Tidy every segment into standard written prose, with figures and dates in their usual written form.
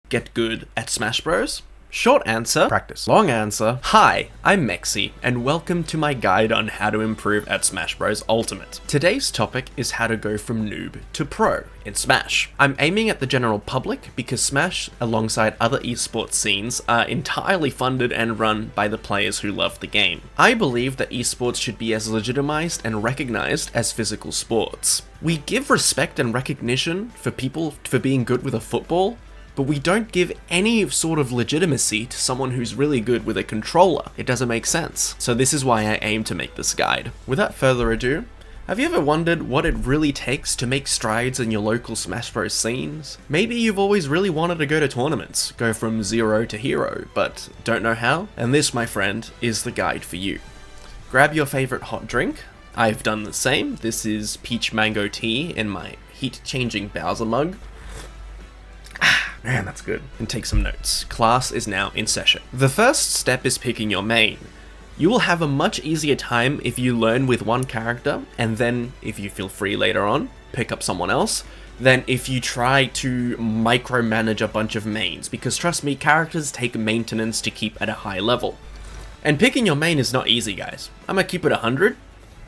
get good at Smash Bros? Short answer, practice. Long answer, hi, I'm Mexi, and welcome to my guide on how to improve at Smash Bros Ultimate. Today's topic is how to go from noob to pro in Smash. I'm aiming at the general public because Smash, alongside other esports scenes, are entirely funded and run by the players who love the game. I believe that esports should be as legitimized and recognized as physical sports. We give respect and recognition for people for being good with a football, but we don't give any sort of legitimacy to someone who's really good with a controller. It doesn't make sense. So this is why I aim to make this guide. Without further ado, have you ever wondered what it really takes to make strides in your local Smash Bros scenes? Maybe you've always really wanted to go to tournaments, go from zero to hero, but don't know how? And this, my friend, is the guide for you. Grab your favorite hot drink. I've done the same. This is peach mango tea in my heat-changing Bowser mug. Man, that's good. And take some notes. Class is now in session. The first step is picking your main. You will have a much easier time if you learn with one character, and then, if you feel free later on, pick up someone else, than if you try to micromanage a bunch of mains, because trust me, characters take maintenance to keep at a high level. And picking your main is not easy, guys. I'm gonna keep it 100.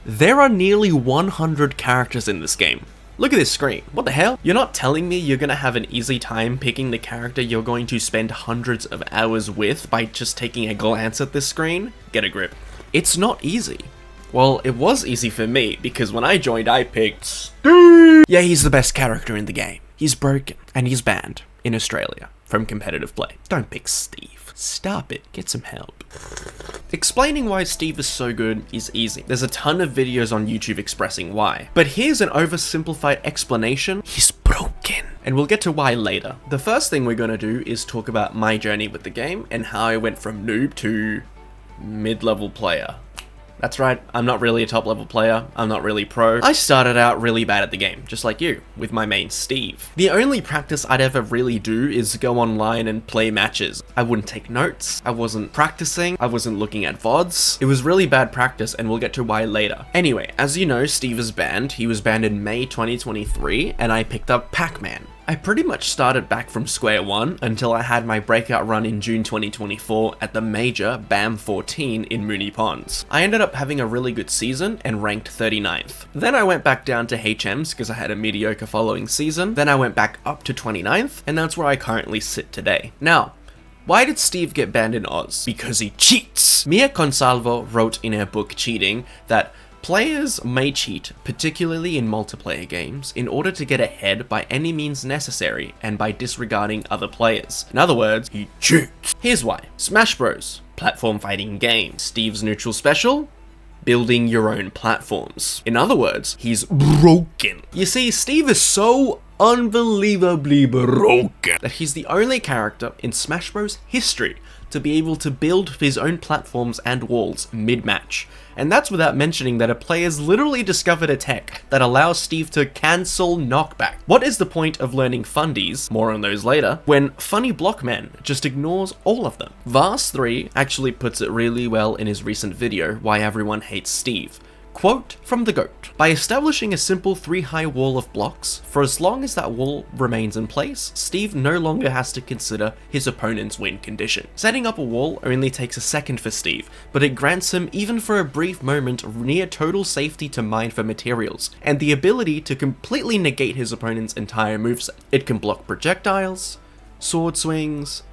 There are nearly 100 characters in this game. Look at this screen. What the hell? You're not telling me you're gonna have an easy time picking the character you're going to spend hundreds of hours with by just taking a glance at this screen? Get a grip. It's not easy. Well, it was easy for me, because when I joined I picked Steve! Yeah, he's the best character in the game. He's broken, and he's banned in Australia from competitive play. Don't pick Steve. Stop it. Get some help. Explaining why Steve is so good is easy. There's a ton of videos on YouTube expressing why. But here's an oversimplified explanation. He's broken. And we'll get to why later. The first thing we're gonna do is talk about my journey with the game and how I went from noob to mid-level player. That's right, I'm not really a top-level player, I'm not really pro. I started out really bad at the game, just like you, with my main Steve. The only practice I'd ever really do is go online and play matches. I wouldn't take notes, I wasn't practicing, I wasn't looking at VODs. It was really bad practice, and we'll get to why later. Anyway, as you know, Steve is banned. He was banned in May 2023, and I picked up Pac-Man. I pretty much started back from square one until I had my breakout run in June 2024 at the major BAM 14 in Mooney Ponds. I ended up having a really good season and ranked 39th. Then I went back down to HMs because I had a mediocre following season. Then I went back up to 29th, and that's where I currently sit today. Now, why did Steve get banned in Oz? Because he cheats! Mia Consalvo wrote in her book Cheating that players may cheat, particularly in multiplayer games, in order to get ahead by any means necessary and by disregarding other players. In other words, he cheats. Here's why. Smash Bros. Platform fighting game. Steve's neutral special? Building your own platforms. In other words, he's broken. You see, Steve is so unbelievably broken that he's the only character in Smash Bros. History to be able to build his own platforms and walls mid-match. And that's without mentioning that a player's literally discovered a tech that allows Steve to cancel knockback. What is the point of learning fundies, more on those later, when Funny Blockman just ignores all of them? Vars3 actually puts it really well in his recent video, Why Everyone Hates Steve. Quote from the GOAT: "By establishing a simple 3-high wall of blocks, for as long as that wall remains in place, Steve no longer has to consider his opponent's win condition. Setting up a wall only takes a second for Steve, but it grants him, even for a brief moment, near total safety to mine for materials, and the ability to completely negate his opponent's entire moveset. It can block projectiles, sword swings,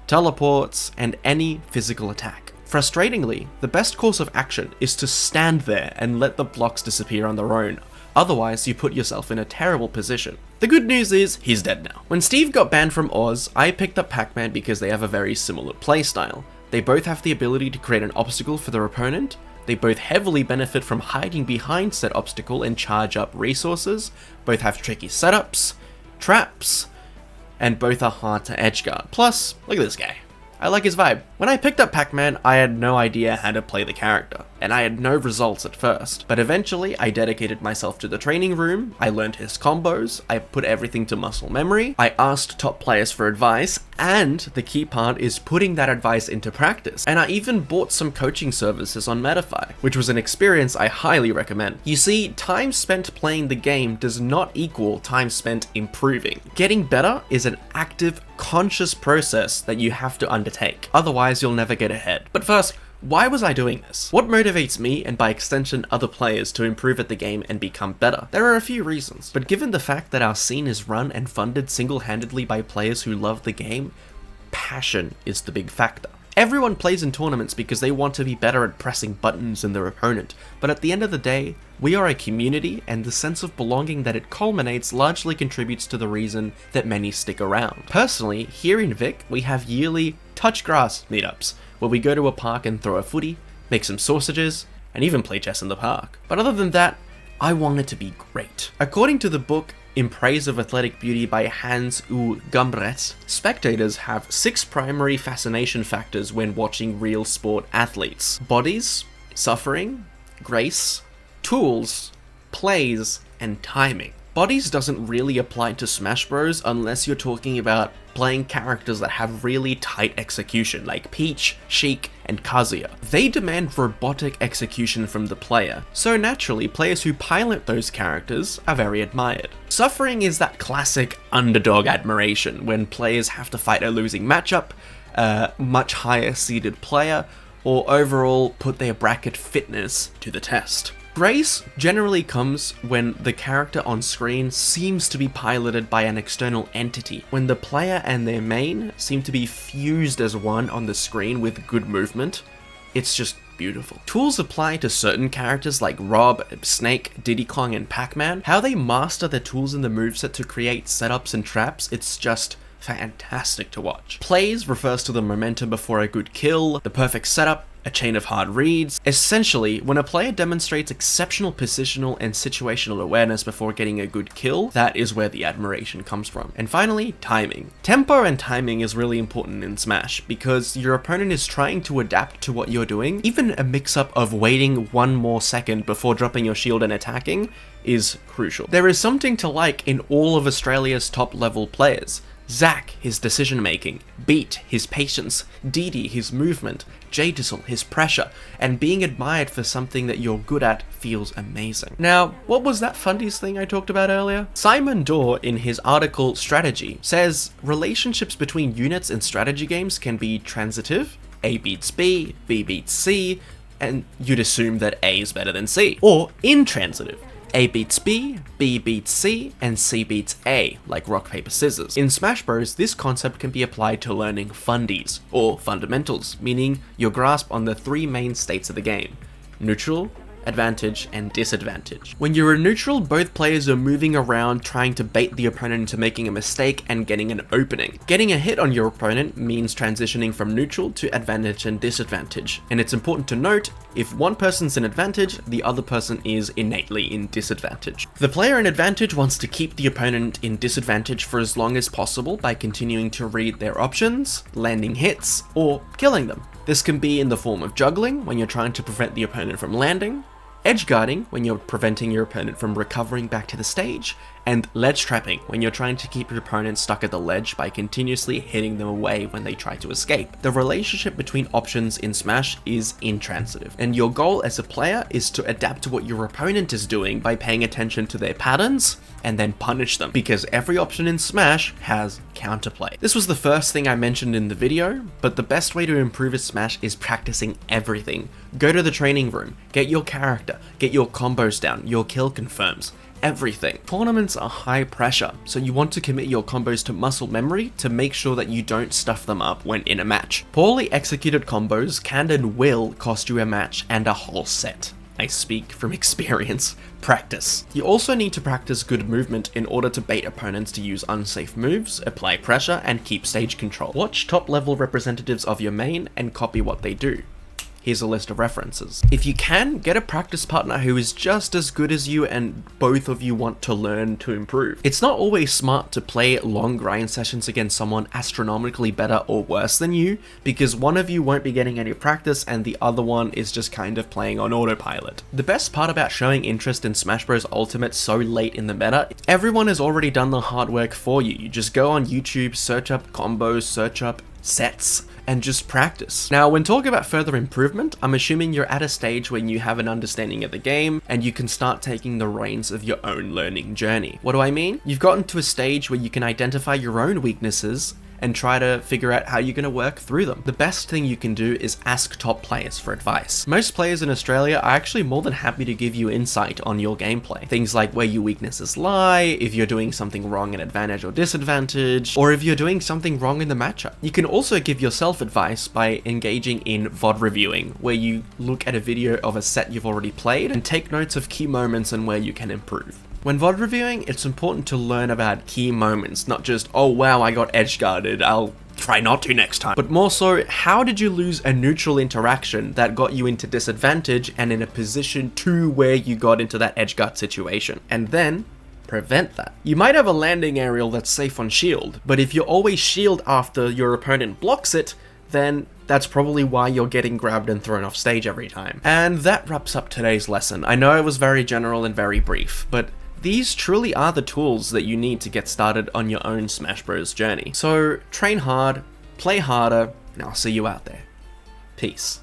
teleports, and any physical attack. Frustratingly, the best course of action is to stand there and let the blocks disappear on their own. Otherwise, you put yourself in a terrible position." The good news is, he's dead now. When Steve got banned from Oz, I picked up Pac-Man because they have a very similar playstyle. They both have the ability to create an obstacle for their opponent. They both heavily benefit from hiding behind said obstacle and charge up resources. Both have tricky setups, traps, and both are hard to edgeguard. Plus, look at this guy. I like his vibe. When I picked up Pac-Man, I had no idea how to play the character. and I had no results at first. But eventually, I dedicated myself to the training room, I learned his combos, I put everything to muscle memory, I asked top players for advice, and the key part is putting that advice into practice. And I even bought some coaching services on Metafy, which was an experience I highly recommend. You see, time spent playing the game does not equal time spent improving. Getting better is an active, conscious process that you have to undertake. Otherwise, you'll never get ahead. But first, why was I doing this? What motivates me, and by extension other players, to improve at the game and become better? There are a few reasons, but given the fact that our scene is run and funded single-handedly by players who love the game, passion is the big factor. Everyone plays in tournaments because they want to be better at pressing buttons than their opponent, but at the end of the day, we are a community, and the sense of belonging that it culminates largely contributes to the reason that many stick around. Personally, here in Vic, we have yearly touch grass meetups, where we go to a park and throw a footy, make some sausages, and even play chess in the park. But other than that, I want it to be great. According to the book In Praise of Athletic Beauty by Hans U. Gumbrets, spectators have 6 primary fascination factors when watching real sport athletes: bodies, suffering, grace, tools, plays, and timing. Bodies doesn't really apply to Smash Bros unless you're talking about playing characters that have really tight execution, like Peach, Sheik, and Kazuya. They demand robotic execution from the player, so naturally players who pilot those characters are very admired. Suffering is that classic underdog admiration, when players have to fight a losing matchup, a much higher seeded player, or overall put their bracket fitness to the test. Grace generally comes when the character on screen seems to be piloted by an external entity, when the player and their main seem to be fused as one on the screen with good movement. It's just beautiful. Tools apply to certain characters like Rob, Snake, Diddy Kong, and Pac-Man. How they master their tools in the moveset to create setups and traps, it's just fantastic to watch. Plays refers to the momentum before a good kill, the perfect setup, a chain of hard reads. Essentially, when a player demonstrates exceptional positional and situational awareness before getting a good kill, that is where the admiration comes from. And finally, timing. Tempo and timing is really important in Smash, because your opponent is trying to adapt to what you're doing. Even a mix-up of waiting 1 more second before dropping your shield and attacking is crucial. There is something to like in all of Australia's top-level players. Zack, his decision making, Beat, his patience, Didi, his movement, Jadizzle, his pressure, and being admired for something that you're good at feels amazing. Now, what was that fundies thing I talked about earlier? Simon Dorr, in his article Strategy, says relationships between units in strategy games can be transitive, A beats B beats C, and you'd assume that A is better than C, or intransitive. A beats B beats C, and C beats A, like rock, paper, scissors. In Smash Bros, this concept can be applied to learning fundies, or fundamentals, meaning your grasp on the 3 main states of the game: neutral, advantage, and disadvantage. When you're a neutral, both players are moving around trying to bait the opponent into making a mistake and getting an opening. Getting a hit on your opponent means transitioning from neutral to advantage and disadvantage, and it's important to note, if one person's in advantage, the other person is innately in disadvantage. The player in advantage wants to keep the opponent in disadvantage for as long as possible by continuing to read their options, landing hits, or killing them. This can be in the form of juggling, when you're trying to prevent the opponent from landing, edge guarding, when you're preventing your opponent from recovering back to the stage, and ledge trapping, when you're trying to keep your opponent stuck at the ledge by continuously hitting them away when they try to escape. The relationship between options in Smash is intransitive, and your goal as a player is to adapt to what your opponent is doing by paying attention to their patterns and then punish them, because every option in Smash has counterplay. This was the first thing I mentioned in the video, but the best way to improve at Smash is practicing everything. Go to the training room, get your character, get your combos down, your kill confirms, everything. Tournaments are high pressure, so you want to commit your combos to muscle memory to make sure that you don't stuff them up when in a match. Poorly executed combos can and will cost you a match and a whole set. I speak from experience. Practice. You also need to practice good movement in order to bait opponents to use unsafe moves, apply pressure, and keep stage control. Watch top level representatives of your main and copy what they do. here's a list of references. If you can, get a practice partner who is just as good as you and both of you want to learn to improve. It's not always smart to play long grind sessions against someone astronomically better or worse than you, because one of you won't be getting any practice and the other one is just kind of playing on autopilot. The best part about showing interest in Smash Bros. Ultimate so late in the meta, everyone has already done the hard work for you. You just go on YouTube, search up combos, search up sets, and just practice. Now, when talking about further improvement, I'm assuming you're at a stage when you have an understanding of the game and you can start taking the reins of your own learning journey. What do I mean? You've gotten to a stage where you can identify your own weaknesses and try to figure out how you're going to work through them. The best thing you can do is ask top players for advice. Most players in Australia are actually more than happy to give you insight on your gameplay. Things like where your weaknesses lie, if you're doing something wrong in advantage or disadvantage, or if you're doing something wrong in the matchup. You can also give yourself advice by engaging in VOD reviewing, where you look at a video of a set you've already played and take notes of key moments and where you can improve. When VOD reviewing, it's important to learn about key moments, not just, oh wow, I got edge guarded, I'll try not to next time. But more so, how did you lose a neutral interaction that got you into disadvantage and in a position to where you got into that edge guard situation? And then prevent that. You might have a landing aerial that's safe on shield, but if you always shield after your opponent blocks it, then that's probably why you're getting grabbed and thrown off stage every time. And that wraps up today's lesson. I know it was very general and very brief, but these truly are the tools that you need to get started on your own Smash Bros. Journey. So train hard, play harder, and I'll see you out there. Peace.